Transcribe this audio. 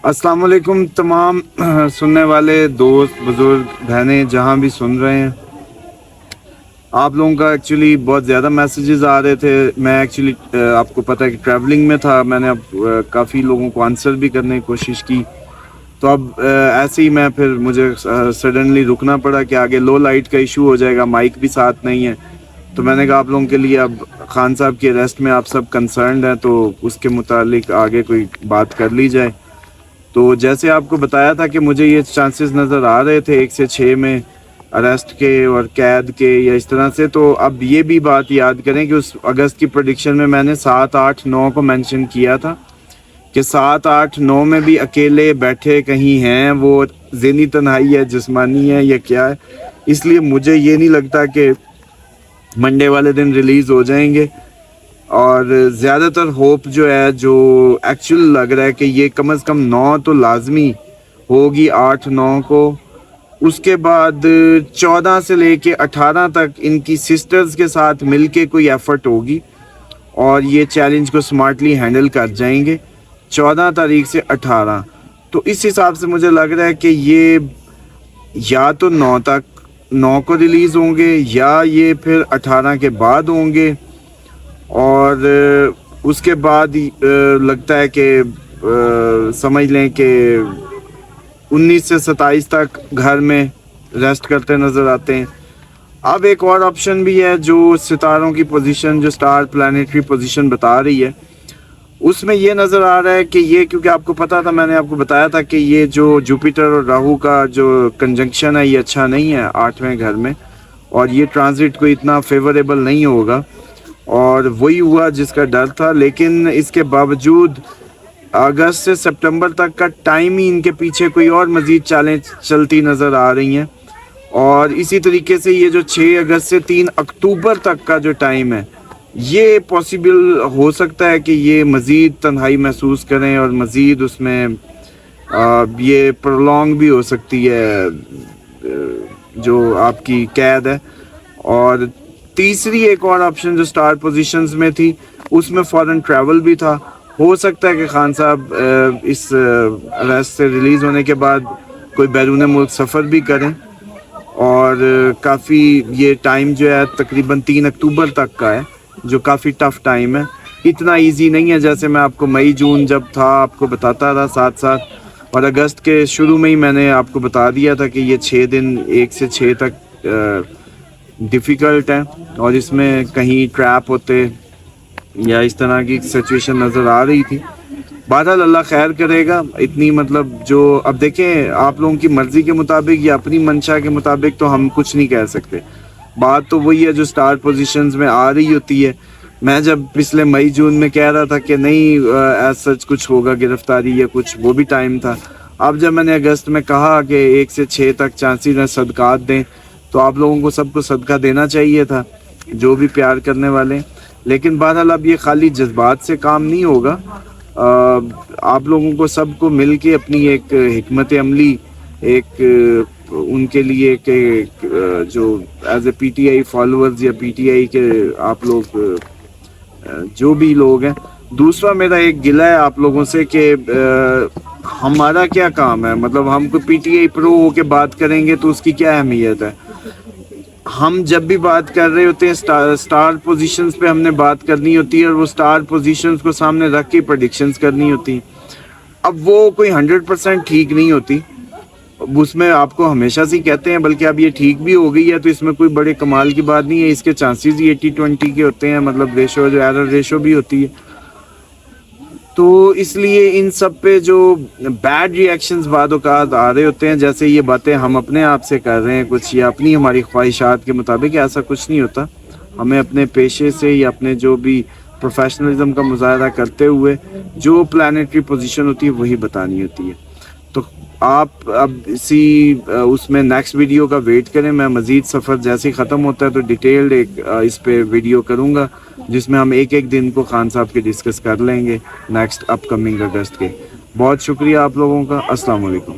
अस्सलाम वालेकुम तमाम सुनने वाले दोस्त बुज़ुर्ग बहनें जहाँ भी सुन रहे हैं। आप लोगों का एक्चुअली बहुत ज़्यादा मैसेजेस आ रहे थे। मैं एक्चुअली आपको पता है कि ट्रैवलिंग में था। मैंने अब काफ़ी लोगों को आंसर भी करने की कोशिश की। तो अब ऐसे ही मैं फिर मुझे सडनली रुकना पड़ा कि आगे लो लाइट का इशू हो जाएगा, माइक भी साथ नहीं है। तो मैंने कहा आप लोगों के लिए अब खान साहब के अरेस्ट में आप सब कंसर्न्ड हैं, तो उसके मुतालिक आगे कोई बात कर ली जाए। तो जैसे आपको बताया था कि मुझे ये चांसेस नज़र आ रहे थे 1 से 6 में अरेस्ट के और कैद के या इस तरह से। तो अब ये भी बात याद करें कि उस अगस्त की प्रेडिक्शन में मैंने 7, 8, 9 को मेंशन किया था कि 7, 8, 9 में भी अकेले बैठे कहीं हैं, वो ज़हनी तन्हाई है, जिस्मानी है या क्या है। इसलिए मुझे ये नहीं लगता कि मंडे वाले दिन रिलीज़ हो जाएंगे। और ज़्यादातर होप जो है, जो एक्चुअल लग रहा है कि ये कम से कम 9 तो लाजमी होगी, 8, 9 को। उसके बाद 14 से लेके 18 तक इनकी सिस्टर्स के साथ मिलके कोई एफर्ट होगी और ये चैलेंज को स्मार्टली हैंडल कर जाएंगे। 14 तारीख से 18, तो इस हिसाब से मुझे लग रहा है कि ये या तो 9 को रिलीज़ होंगे या ये फिर 18 के बाद होंगे। और उसके बाद लगता है कि समझ लें कि 19 से 27 तक घर में रेस्ट करते नज़र आते हैं। अब एक और ऑप्शन भी है जो सितारों की पोजीशन, जो स्टार प्लानिटरी पोजीशन बता रही है, उसमें ये नज़र आ रहा है कि ये, क्योंकि आपको पता था, मैंने आपको बताया था कि ये जो जुपिटर और राहु का जो कंजंक्शन है ये अच्छा नहीं है 8वें घर में, और ये ट्रांजिट को इतना फेवरेबल नहीं होगा, और वही हुआ जिसका डर था। लेकिन इसके बावजूद अगस्त से सितंबर तक का टाइम ही इनके पीछे कोई और मज़ीद चालें चलती नज़र आ रही हैं। और इसी तरीके से ये जो 6 अगस्त से 3 अक्टूबर तक का जो टाइम है, ये पॉसिबल हो सकता है कि ये मज़ीद तन्हाई महसूस करें और मज़ीद उसमें ये प्रोलॉन्ग भी हो सकती है जो आपकी कैद है। और तीसरी एक और ऑप्शन जो स्टार पोजीशंस में थी, उसमें फॉरेन ट्रैवल भी था। हो सकता है कि खान साहब इस अरेस्ट से रिलीज़ होने के बाद कोई बैरून मुल्क सफ़र भी करें। और काफ़ी ये टाइम जो है तकरीबन 3 अक्टूबर तक का है, जो काफ़ी टफ़ टाइम है। इतना इजी नहीं है जैसे मैं आपको मई जून जब था आपको बताता रहा साथ साथ, और अगस्त के शुरू में ही मैंने आपको बता दिया था कि ये 6 दिन 1 से 6 तक डिफ़िकल्ट है और इसमें कहीं ट्रैप होते या इस तरह की सिचुएशन नज़र आ रही थी। बहरहाल अल्लाह खैर करेगा। इतनी मतलब जो अब देखें, आप लोगों की मर्ज़ी के मुताबिक या अपनी मंशा के मुताबिक तो हम कुछ नहीं कह सकते। बात तो वही है जो स्टार पोजीशंस में आ रही होती है। मैं जब पिछले मई जून में कह रहा था कि नहीं एज सच कुछ होगा, गिरफ्तारी या कुछ, वो भी टाइम था। अब जब मैंने अगस्त में कहा कि 1 से 6 तक चांसेस में सदकात दें, तो आप लोगों को सबको सदका देना चाहिए था, जो भी प्यार करने वाले। लेकिन बहरहाल अब ये खाली जज्बात से काम नहीं होगा। आप लोगों को सबको मिल के अपनी एक हिकमत अमली, एक उनके लिए एक जो एज ए पीटीआई फॉलोअर्स या पीटीआई के आप लोग जो भी लोग हैं। दूसरा मेरा एक गिला है आप लोगों से कि हमारा क्या काम है, मतलब हम कोई पीटीआई प्रो होके बात करेंगे तो उसकी क्या अहमियत है। हम जब भी बात कर रहे होते हैं स्टार पोजीशंस पे हमने बात करनी होती है, और वो स्टार पोजीशंस को सामने रख के प्रेडिक्शंस करनी होती। अब वो कोई 100% ठीक नहीं होती, उसमें आपको हमेशा से कहते हैं, बल्कि अब ये ठीक भी हो गई है, तो इसमें कोई बड़े कमाल की बात नहीं है। इसके चांसेस ही 80-20 के होते हैं, मतलब रेशो जो एरर रेशो भी होती है। तो इसलिए इन सब पे जो बैड रिएक्शंस बाद औक़ात आ रहे होते हैं, जैसे ये बातें हम अपने आप से कर रहे हैं कुछ, या अपनी हमारी ख्वाहिशात के मुताबिक, ऐसा कुछ नहीं होता। हमें अपने पेशे से या अपने जो भी प्रोफेशनलिज्म का मुजाहरा करते हुए जो प्लानिटरी पोजीशन होती है वही बतानी होती है। तो आप अब इसी उसमें नेक्स्ट वीडियो का वेट करें। मैं मज़ीद सफ़र जैसे ही ख़त्म होता है तो डिटेल्ड एक इस पे वीडियो करूँगा, जिसमें हम एक एक दिन को खान साहब के डिस्कस कर लेंगे नेक्स्ट अपकमिंग अगस्त के। बहुत शुक्रिया आप लोगों का। अस्सलाम वालेकुम।